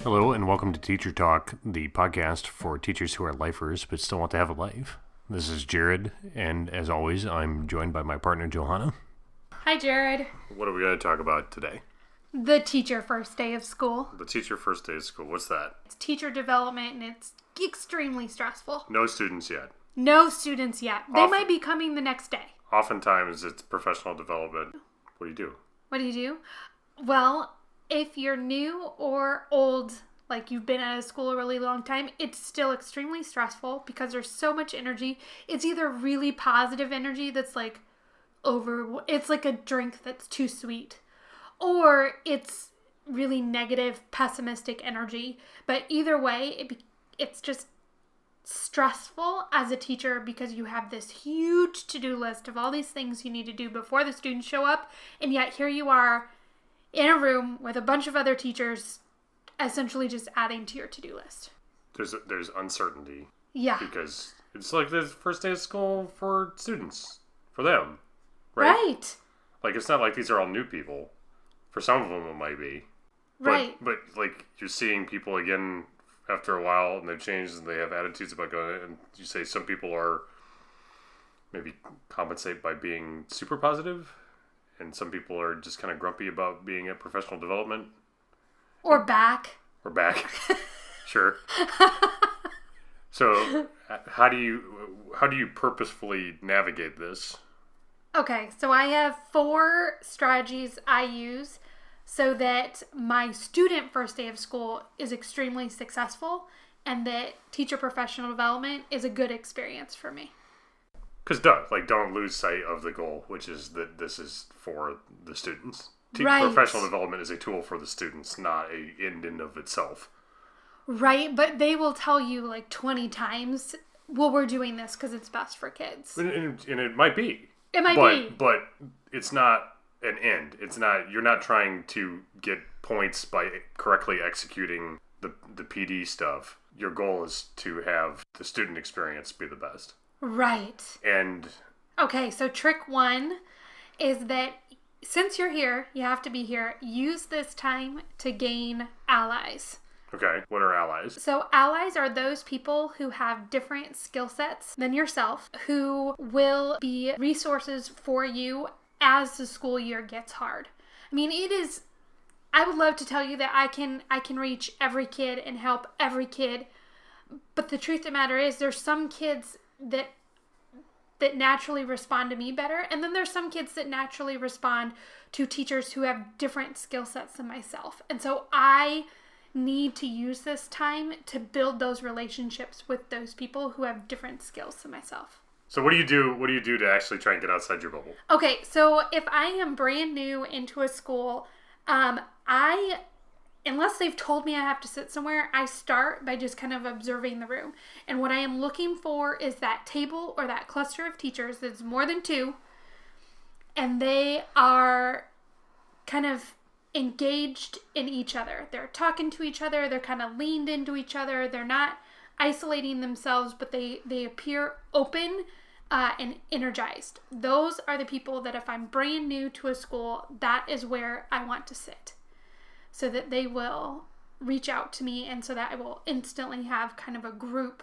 Hello and welcome to Teacher Talk, the podcast for teachers who are lifers but still want to have a life. This is Jared, and as always, I'm joined by my partner, Johanna. Hi, Jared. What are we going to talk about today? The teacher first day of school. The teacher first day of school. What's that? It's teacher development, and it's extremely stressful. No students yet. No students yet. They might be coming the next day. Oftentimes, it's professional development. What do you do? What do you do? Well, if you're new or old, like you've been at a school a really long time, it's still extremely stressful because there's so much energy. It's either really positive energy that's like it's like a drink that's too sweet, or it's really negative, pessimistic energy. But either way, it's just stressful as a teacher because you have this huge to-do list of all these things you need to do before the students show up, and yet here you are in a room with a bunch of other teachers essentially just adding to your to-do list. There's uncertainty. Yeah. Because it's like the first day of school for students. For them. Right. Like, it's not like these are all new people. For some of them it might be. Right. But like, you're seeing people again after a while, and they've changed, and they have attitudes about going, and you say some people are maybe compensate by being super positive, and some people are just kind of grumpy about being at professional development. Or back. Sure. So, how do you purposefully navigate this? Okay, so I have 4 strategies I use so that my student first day of school is extremely successful and that teacher professional development is a good experience for me. Because don't lose sight of the goal, which is that this is for the students. Right. Professional development is a tool for the students, not an end in of itself. Right, but they will tell you like 20 times, well, we're doing this because it's best for kids. And it might be. It might be. But it's not an end. It's not. You're not trying to get points by correctly executing the PD stuff. Your goal is to have the student experience be the best. Right. And okay, so trick 1 is that since you're here, you have to be here, use this time to gain allies. Okay, what are allies? So allies are those people who have different skill sets than yourself, who will be resources for you as the school year gets hard. I mean, I would love to tell you that I can reach every kid and help every kid, but the truth of the matter is there's some kids that naturally respond to me better, and then there's some kids that naturally respond to teachers who have different skill sets than myself. And so I need to use this time to build those relationships with those people who have different skills than myself. So what do you do to actually try and get outside your bubble? Okay, so if I am brand new into a school, unless they've told me I have to sit somewhere, I start by just kind of observing the room. And what I am looking for is that table or that cluster of teachers that's more than 2, and they are kind of engaged in each other. They're talking to each other, they're kind of leaned into each other, they're not isolating themselves, but they appear open and energized. Those are the people that if I'm brand new to a school, that is where I want to sit, so that they will reach out to me and so that I will instantly have kind of a group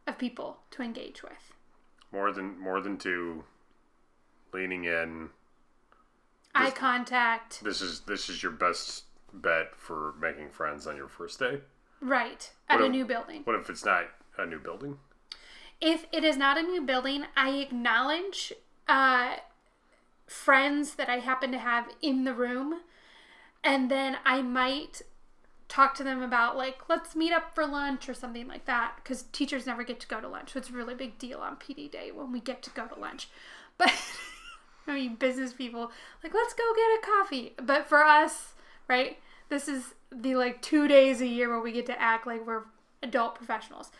of people to engage with. More than 2, leaning in. Eye contact. This is your best bet for making friends on your first day. Right. At a new building. What if it's not a new building? If it is not a new building, I acknowledge friends that I happen to have in the room, and then I might talk to them about, like, let's meet up for lunch or something like that, because teachers never get to go to lunch, so it's a really big deal on PD day when we get to go to lunch. But I mean, business people, like, let's go get a coffee. But for us, right, this is the 2 days a year where we get to act like we're adult professionals.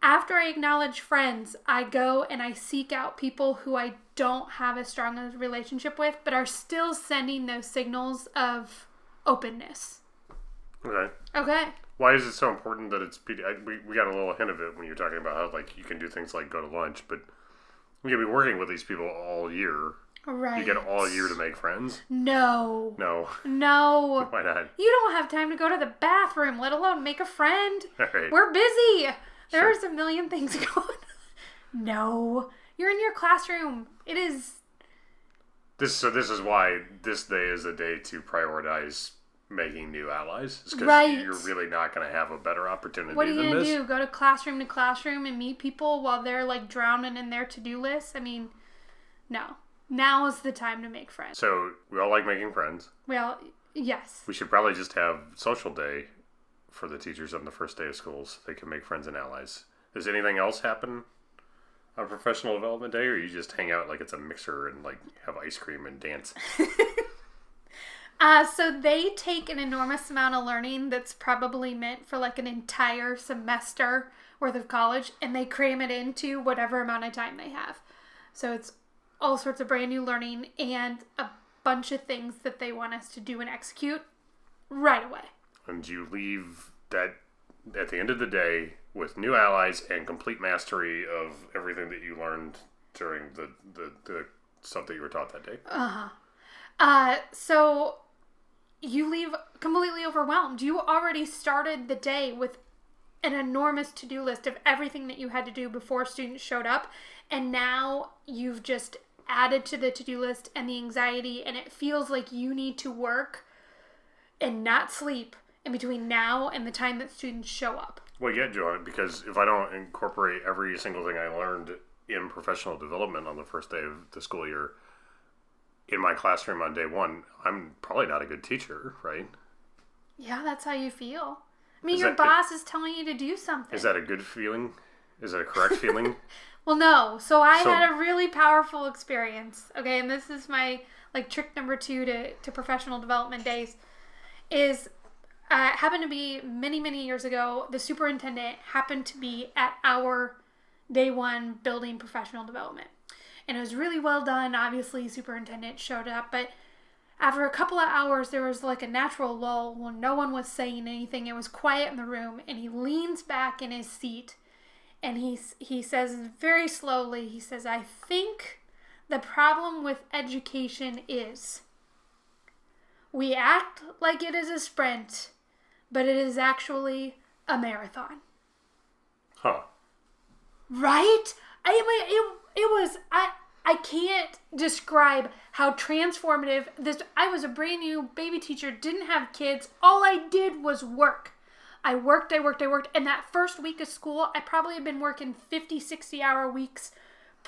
After I acknowledge friends, I go and I seek out people who I don't have a strong relationship with, but are still sending those signals of openness. Okay. Why is it so important that it's PD? We got a little hint of it when you're talking about how, like, you can do things like go to lunch, but we can be working with these people all year. Right. You get all year to make friends? No. No. Why not? You don't have time to go to the bathroom, let alone make a friend. Right. We're busy. There's Sure. a million things going on. No. You're in your classroom. It is... This is why this day is a day to prioritize making new allies. It's because Right. you're really not going to have a better opportunity What are you than going to this. do? Go to classroom and meet people while they're like drowning in their to-do lists? I mean, no. Now is the time to make friends. So, we all like making friends. Well, yes. We should probably just have social day for the teachers on the first day of school so they can make friends and allies. Does anything else happen on professional development day, or you just hang out like it's a mixer and like have ice cream and dance? So they take an enormous amount of learning that's probably meant for like an entire semester worth of college, and they cram it into whatever amount of time they have. So it's all sorts of brand new learning and a bunch of things that they want us to do and execute right away. And you leave that at the end of the day with new allies and complete mastery of everything that you learned during the stuff that you were taught that day. So you leave completely overwhelmed. You already started the day with an enormous to-do list of everything that you had to do before students showed up, and now you've just added to the to-do list and the anxiety, and it feels like you need to work and not sleep in between now and the time that students show up. Well, yeah, Johanna, because if I don't incorporate every single thing I learned in professional development on the first day of the school year in my classroom on day one, I'm probably not a good teacher, right? Yeah, that's how you feel. I mean, Is your that boss is telling you to do something. Is that a good feeling? Is that a correct feeling? Well, no. So I had a really powerful experience. Okay, and this is my like trick number 2 to professional development days. Is it happened to be many years ago. The superintendent happened to be at our day 1 building professional development, and it was really well done. Obviously, superintendent showed up, but after a couple of hours, there was like a natural lull when no one was saying anything. It was quiet in the room, and he leans back in his seat. And he says very slowly, he says, I think the problem with education is we act like it is a sprint, but it is actually a marathon. Huh. Right? I can't describe how transformative this. I was a brand new baby teacher, didn't have kids. All I did was work. I worked. And that first week of school, I probably had been working 50, 60-hour weeks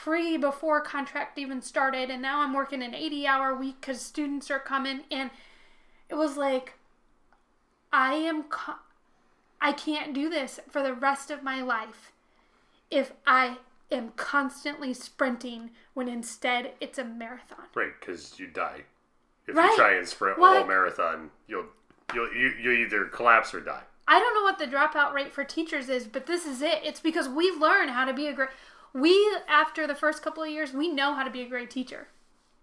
before contract even started. And now I'm working an 80-hour week because students are coming. And it was like, I can't do this for the rest of my life if I am constantly sprinting when instead it's a marathon. Right, because you die. If Right. you try and sprint a whole marathon, you'll either collapse or die. I don't know what the dropout rate for teachers is, but this is it. It's because we learn how to be after the first couple of years, we know how to be a great teacher.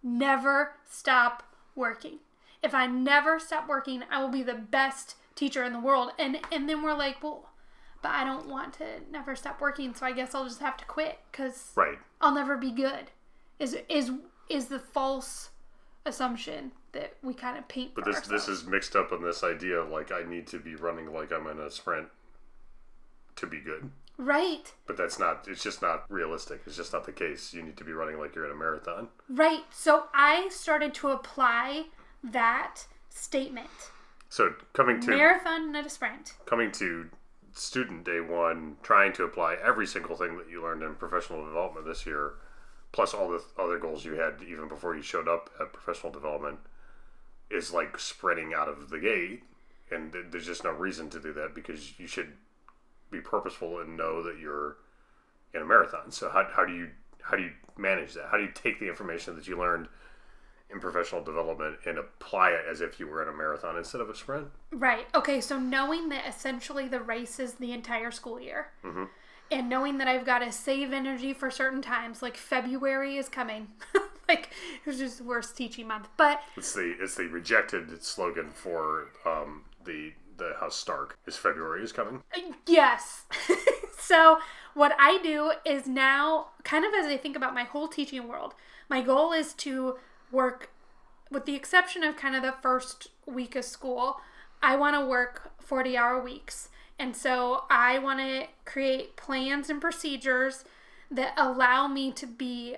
Never stop working. If I never stop working, I will be the best teacher in the world. And then we're like, well, but I don't want to never stop working, so I guess I'll just have to quit because Right. I'll never be good. Is the false assumption that we kind of paint But for this ourselves. is mixed up in this idea of like I need to be running like I'm in a sprint to be good. Right. But it's just not realistic. It's just not the case. You need to be running like you're in a marathon. Right. So I started to apply that statement. So coming Marathon, not a sprint. to student day 1, trying to apply every single thing that you learned in professional development this year, plus all the other goals you had even before you showed up at professional development, is like sprinting out of the gate. And there's just no reason to do that because you should be purposeful and know that you're in a marathon. So how do you manage that? How do you take the information that you learned in professional development and apply it as if you were in a marathon instead of a sprint? Right. Okay, so knowing that essentially the race is the entire school year, Mm-hmm. and knowing that I've got to save energy for certain times, like February is coming. Like, it was just the worst teaching month. But It's the rejected slogan for the House Stark is February is coming. yes. So what I do is now, kind of as I think about my whole teaching world, my goal is to work, with the exception of kind of the first week of school, I want to work 40-hour weeks. And so I want to create plans and procedures that allow me to be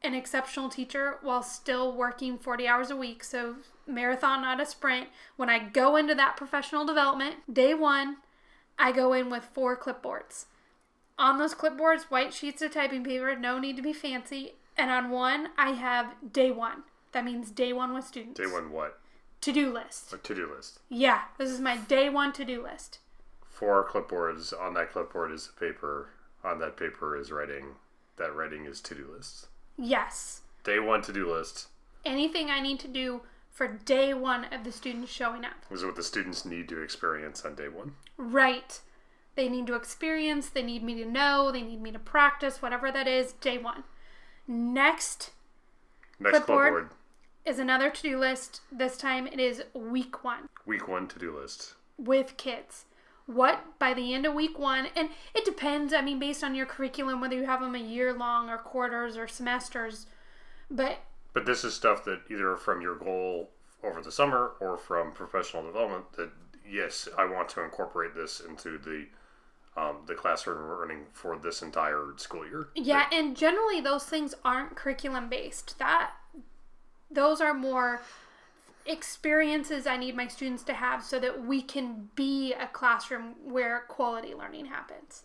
an exceptional teacher while still working 40 hours a week. So marathon, not a sprint. When I go into that professional development, day one, I go in with 4 clipboards. On those clipboards, white sheets of typing paper, no need to be fancy. And on one, I have day one. That means day one with students. Day one what? To-do list. A to-do list. Yeah, this is my day one to-do list. 4 clipboards. On that clipboard is paper. On that paper is writing. That writing is to-do lists. Yes. Day one to-do list. Anything I need to do for day one of the students showing up. This is what the students need to experience on day one. Right. They need to experience, they need me to know, they need me to practice, whatever that is, day one. Next clipboard is another to-do list. This time it is week 1. Week 1 to-do list. With kids. What, by the end of week 1, and it depends, I mean, based on your curriculum, whether you have them a year long or quarters or semesters, but this is stuff that either from your goal over the summer or from professional development that, yes, I want to incorporate this into the classroom learning for this entire school year. Yeah, and generally those things aren't curriculum based. Those are more experiences I need my students to have so that we can be a classroom where quality learning happens.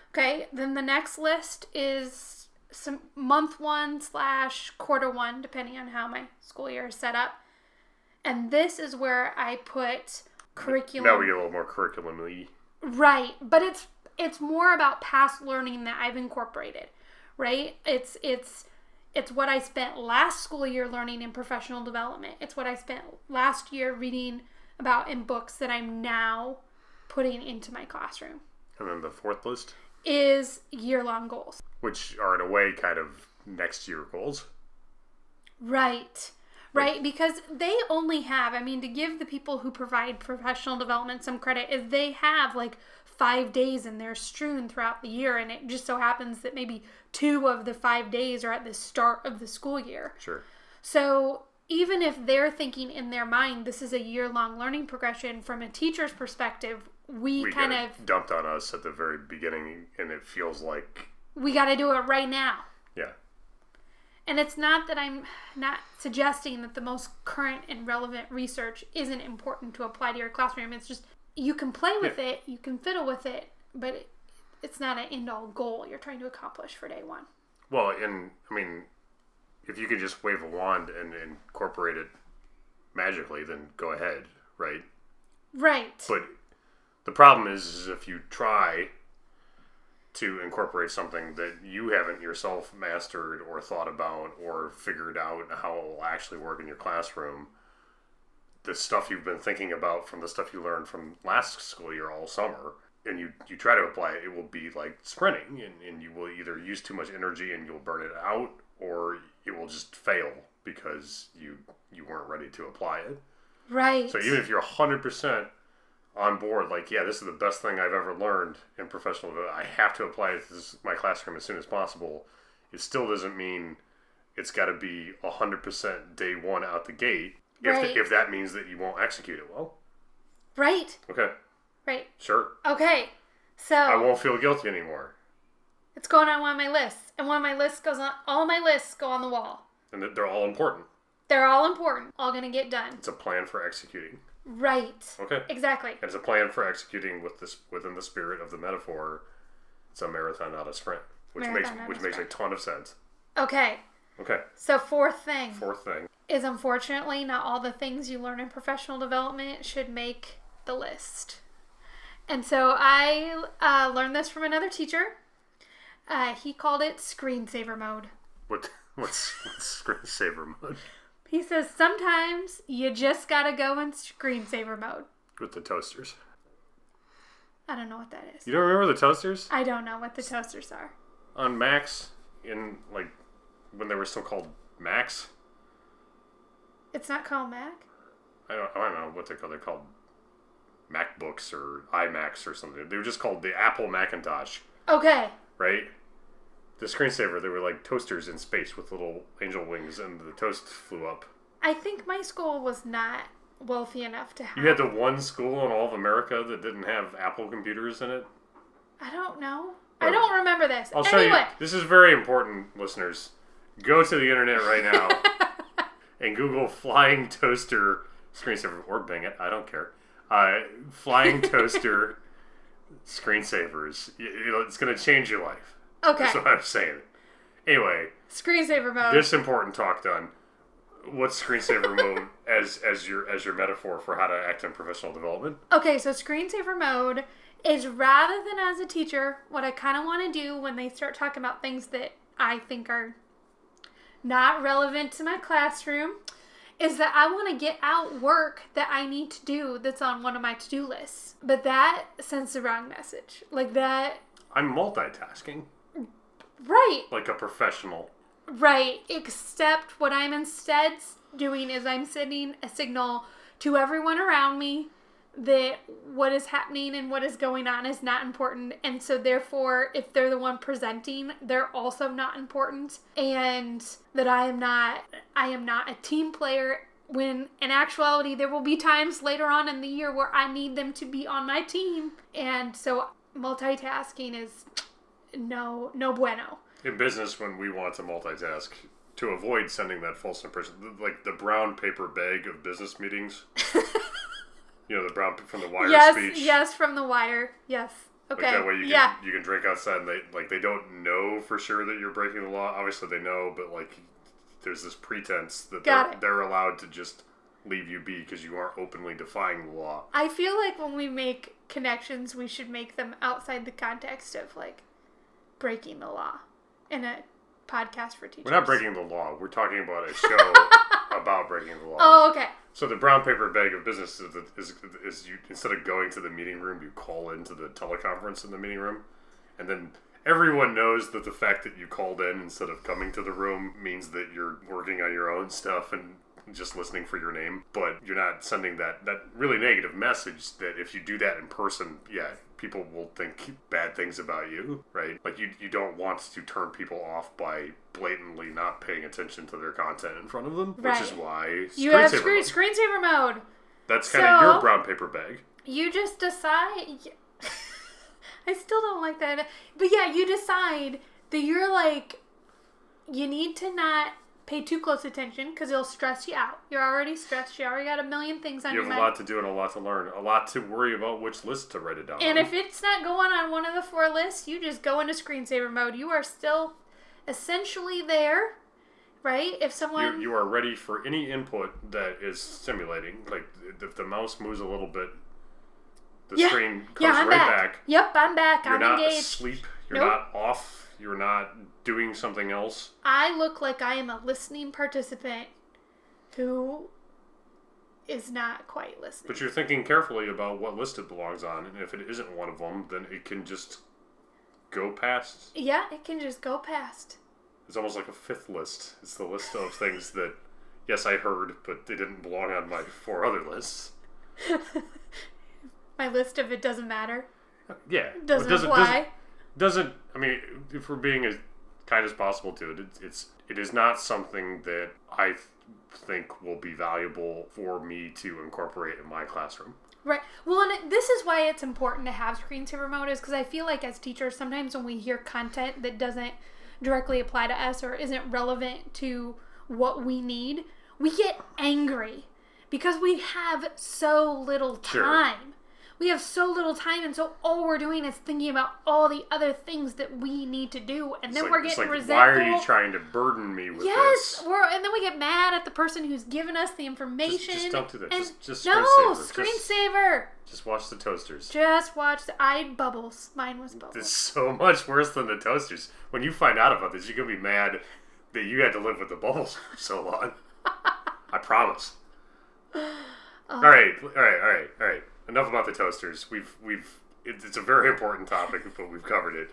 Okay, then the next list is some month 1/quarter 1, depending on how my school year is set up. And this is where I put curriculum. Now we get a little more curriculum-y. Right, but it's more about past learning that I've incorporated, right? It's what I spent last school year learning in professional development. It's what I spent last year reading about in books that I'm now putting into my classroom. And then the 4th list is year-long goals. Which are in a way kind of next year goals. Right. Right, because they only have, I mean, to give the people who provide professional development some credit, is they have like 5 days and they're strewn throughout the year, and it just so happens that maybe 2 of the 5 days are at the start of the school year. Sure. So even if they're thinking in their mind this is a year-long learning progression, from a teacher's perspective, we kind of dumped on us at the very beginning, and it feels like we got to do it right now. Yeah. And it's not that I'm not suggesting that the most current and relevant research isn't important to apply to your classroom. It's just, you can play with it, you can fiddle with it, but it's not an end-all goal you're trying to accomplish for day one. Well, and I mean, if you could just wave a wand and incorporate it magically, then go ahead, right? Right. But the problem is if you try to incorporate something that you haven't yourself mastered or thought about or figured out how it will actually work in your classroom, the stuff you've been thinking about from the stuff you learned from last school year all summer, and you try to apply it, it will be like sprinting, and you will either use too much energy and you'll burn it out, or it will just fail because you weren't ready to apply it. Right. So even if you're 100% on board, like, yeah, this is the best thing I've ever learned in professional development, I have to apply it to my classroom as soon as possible, it still doesn't mean it's got to be 100% day one out the gate. Right. If that means that you won't execute it well. Right. Okay. Right. Sure. Okay. So I won't feel guilty anymore. It's going on one of my lists. And one of my lists goes on, all my lists go on the wall. And they're all important. They're all important. All going to get done. It's a plan for executing. Right. Okay. Exactly. And it's a plan for executing within the spirit of the metaphor. It's a marathon, not a sprint. Which makes a ton of sense. Okay. Okay. So fourth thing is, unfortunately, not all the things you learn in professional development should make the list. And so I learned this from another teacher. He called it Screensaver Mode. What's Screensaver Mode? He says sometimes you just gotta go in Screensaver Mode. With the toasters. I don't know what that is. You don't remember the toasters? I don't know what the toasters are. On Macs, in like when they were still called Macs. It's not called Mac? I don't know what they're called. They're called MacBooks or iMacs or something. They were just called the Apple Macintosh. Okay. right? The screensaver, they were like toasters in space with little angel wings, and the toast flew up. I think my school was not wealthy enough to have... You had the one school in all of America that didn't have Apple computers in it? I don't know. I don't remember this. I'll show you. This is very important, listeners. Go to the internet right now and Google flying toaster screensaver, or bang it, I don't care. Flying toaster screensavers. It's going to change your life. Okay. That's what I'm saying. Anyway. Screensaver mode. This important talk done. What's screensaver mode as your metaphor for how to act in professional development? Okay, so screensaver mode is, rather than as a teacher, what I kind of want to do when they start talking about things that I think are not relevant to my classroom, is that I want to get out work that I need to do that's on one of my to-do lists. But that sends the wrong message. Like that... I'm multitasking. Right. Like a professional. Right. Except what I'm instead doing is I'm sending a signal to everyone around me that what is happening and what is going on is not important. And so therefore, if they're the one presenting, they're also not important. And that I am not a team player, when in actuality, there will be times later on in the year where I need them to be on my team. And so multitasking is no bueno. In business, when we want to multitask, to avoid sending that false impression, like the brown paper bag of business meetings. You know, the brown from the Wire speech. Yes, from the Wire. Yes. Okay. Like that way you can drink outside, and they don't know for sure that you're breaking the law. Obviously they know, but like there's this pretense that they're allowed to just leave you be because you aren't openly defying the law. I feel like when we make connections, we should make them outside the context of like breaking the law in a podcast for teachers. We're not breaking the law. We're talking about a show about breaking the law. Oh, okay. So the brown paper bag of business is you, instead of going to the meeting room, you call into the teleconference in the meeting room, and then everyone knows that the fact that you called in instead of coming to the room means that you're working on your own stuff and just listening for your name, but you're not sending that really negative message that if you do that in person, people will think bad things about you, right? Like you don't want to turn people off by blatantly not paying attention to their content in front of them, right. Which is why you have screensaver mode. That's kind of your brown paper bag. You just decide. I still don't like that, but you decide that you're like, you need to not pay too close attention because it'll stress you out. You're already stressed. You already got a million things on your mind. You have a lot to do and a lot to learn. A lot to worry about which list to write it down and on. If it's not going on one of the 4 lists, you just go into screensaver mode. You are still essentially there, right? If someone... You are ready for any input that is stimulating. Like, if the mouse moves a little bit, the screen comes back. Yep, I'm back. You're I'm not engaged. Asleep. You're not off. You're not doing something else. I look like I am a listening participant who is not quite listening. But you're thinking carefully about what list it belongs on, and if it isn't one of them, then it can just go past. Yeah, it can just go past. It's almost like a 5th list. It's the list of things that, yes, I heard, but they didn't belong on my 4 other lists. My list of it doesn't matter. Yeah. Doesn't apply. I mean, if we're being as kind as possible to it, it is not something that I think will be valuable for me to incorporate in my classroom. Right. Well, and this is why it's important to have screensaver mode, is because I feel like as teachers, sometimes when we hear content that doesn't directly apply to us or isn't relevant to what we need, we get angry because we have so little time. Sure. We have so little time, and so all we're doing is thinking about all the other things that we need to do, and then we're getting resentful. Why are you trying to burden me with this? Yes, and then we get mad at the person who's given us the information. Just don't do that. Just no, screensaver. Just watch the toasters. Just watch I had bubbles. Mine was bubbles. It's so much worse than the toasters. When you find out about this, you're going to be mad that you had to live with the bubbles for so long. I promise. All right. Enough about the toasters. It's a very important topic, but we've covered it.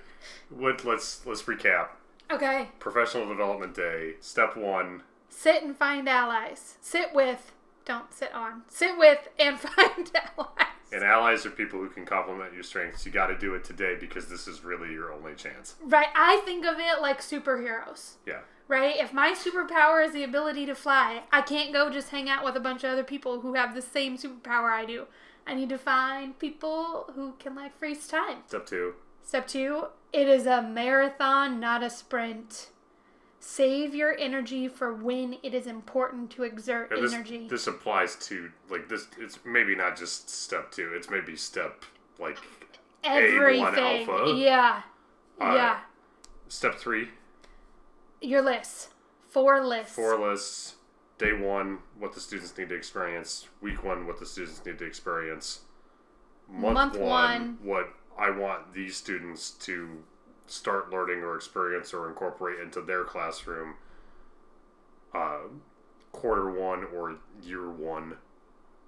Let's recap. Okay. Professional Development Day. Step 1. Sit and find allies. Sit with Don't sit on. Sit with and find allies. And allies are people who can complement your strengths. You got to do it today because this is really your only chance. Right. I think of it like superheroes. Yeah. Right? If my superpower is the ability to fly, I can't go just hang out with a bunch of other people who have the same superpower I do. I need to find people who can freeze time. Step 2. Step 2, it is a marathon, not a sprint. Save your energy for when it is important to exert energy. This applies to, this. It's maybe not just step 2. It's maybe step, everything. A1 alpha. Yeah. Yeah. Step 3. Your lists. 4 lists. 4 lists. Day 1, what the students need to experience. Week 1, what the students need to experience. Month 1, what I want these students to start learning or experience or incorporate into their classroom. Quarter 1 or year 1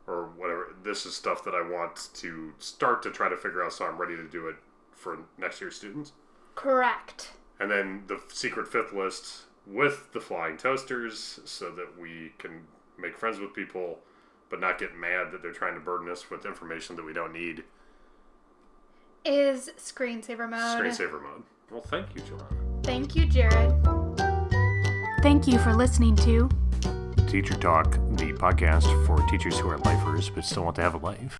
or whatever. This is stuff that I want to start to try to figure out so I'm ready to do it for next year's students. Correct. And then the secret 5th list with the flying toasters so that we can make friends with people but not get mad that they're trying to burden us with information that we don't need. Is Screensaver Mode. Screensaver Mode. Well, thank you, Johanna. Thank you, Jared. Thank you for listening to Teacher Talk, the podcast for teachers who are lifers but still want to have a life.